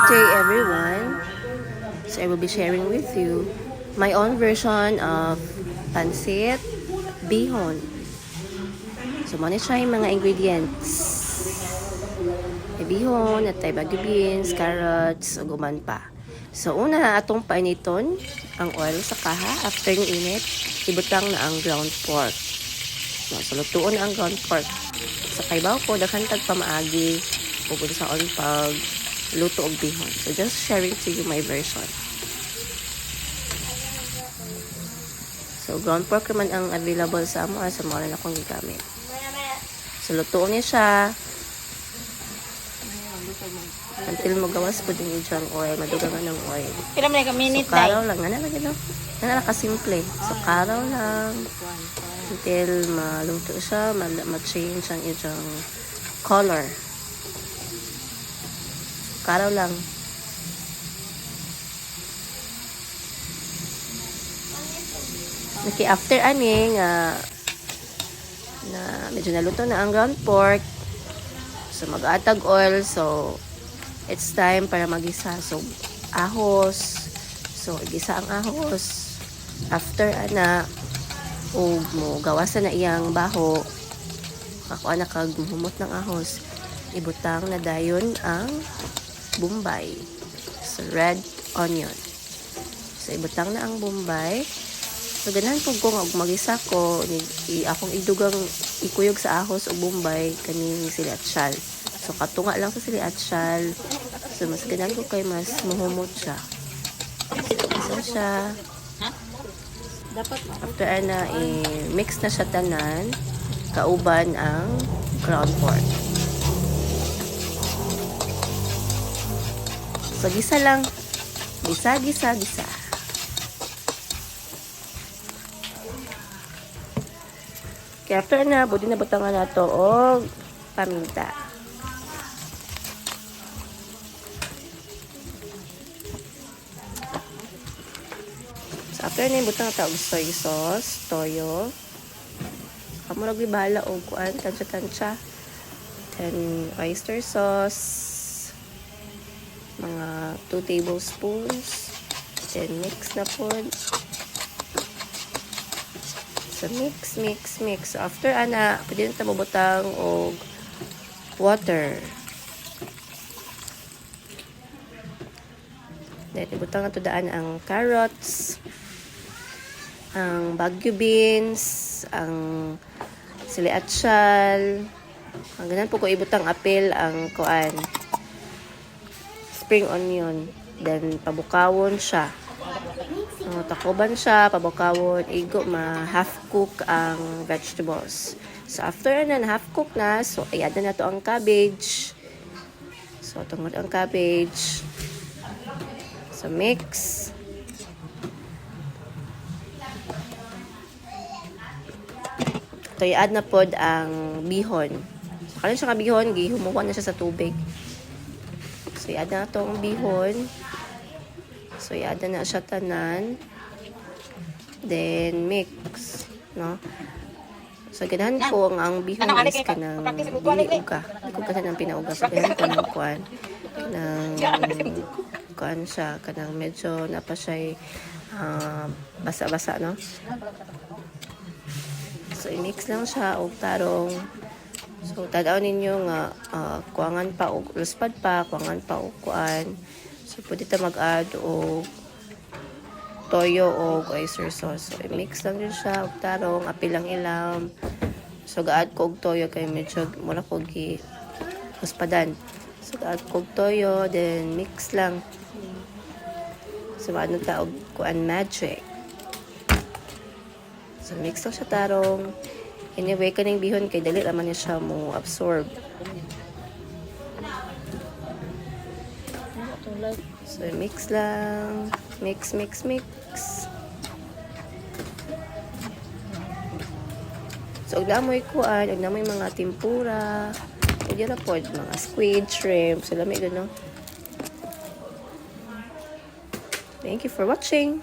day everyone. So I will be sharing with you my own version of pancit bihon. So muna siya yung mga ingredients. May bihon, at bagu beans, carrots, ug uman pa. So una atong painiton ang oil sa kaha. After ni init, ibutang na ang ground pork. So lutuon na ang ground pork. Sa kaybaw ko daghan tag pamaagi ug sa on pag luto og bihon. So just sharing to you my version. So ground pork naman ang available sa amo sa mga na akong gigamit. So lutuon niya siya until mo gawas po din yung oil, madugangan ng oil. Kailan mo na ka-minute so karaw lang, nga kasimple. So karaw lang until maluto siya, ma-change ang iyang color. Karaw lang. Okay, after ani na medyo naluto na ang ground pork, so mag-atag oil, so it's time para magisa. So ahos, so igisa ang ahos. After ana ug mo gawasan na iyang baho, ako na kag humot ng ahos, ibutang na dayon ang bombay. So red onion. So ibutang na ang bombay. So ganahan po kung magisa ko, akong idugang ikuyog sa ahos o bombay kaning sili at syal. So katunga lang sa sili at syal. So mas ganahan ko kay mas muhumot siya. So isa siya. After na i-mix na siya tanan, kauban ang ground pork. So gisa lang. Gisa. Kaya after na, buti na butangan na ito o paminta. So after na, butang ito og soy sauce, toyo. Kamu nagbibahala o kuan, tansya-tansya. Then oyster sauce. Mga 2 tablespoons. Then mix na po. So mix. So after ana, pwede na mabutang og water. Then ibutang na to daan ang carrots, ang bagu beans, ang sili at syal. Ang ganan po ko ibutang apil ang kuan spring onion. Then pabukawon siya. Takoban siya, pabukawon, igo half cook ang vegetables. So after na half cook na, so add na to ang cabbage. So tungod ang cabbage. So mix. So i-add na pod ang bihon. So karon siya nga bihon, gihumukan na siya sa tubig. So i-add na to ang bihon. So i-add na siya tanan. Then mix, no? So ganahan ko ang bihon is kanang dili uga. Ko kanang pinauga sa ganahan ko ng kuan. Kuan siya kanang medyo napa siya basa-basa, no? So i-mix lang siya og tarong. So tanaw ninyo nga kuangan pa og luspad pa, kuangan pa og kuan. So pwede ta mag-add og toyo o oyster sauce. So i-mix lang din siya og tarong, apil lang ilam. So ga-add ko og toyo kay medyo mura ko gi huspadan. So ga-add ko og toyo, then mix lang. So ano ta og kuan magic. So mix lang siya tarong. Anyway, kaning bihon kay dali naman niya siya mo absorb. So mix lang. Mix. So og namoy kuan, og namoy mga tempura. Og yun na po, mga squid, shrimp. So lamig no. Thank you for watching.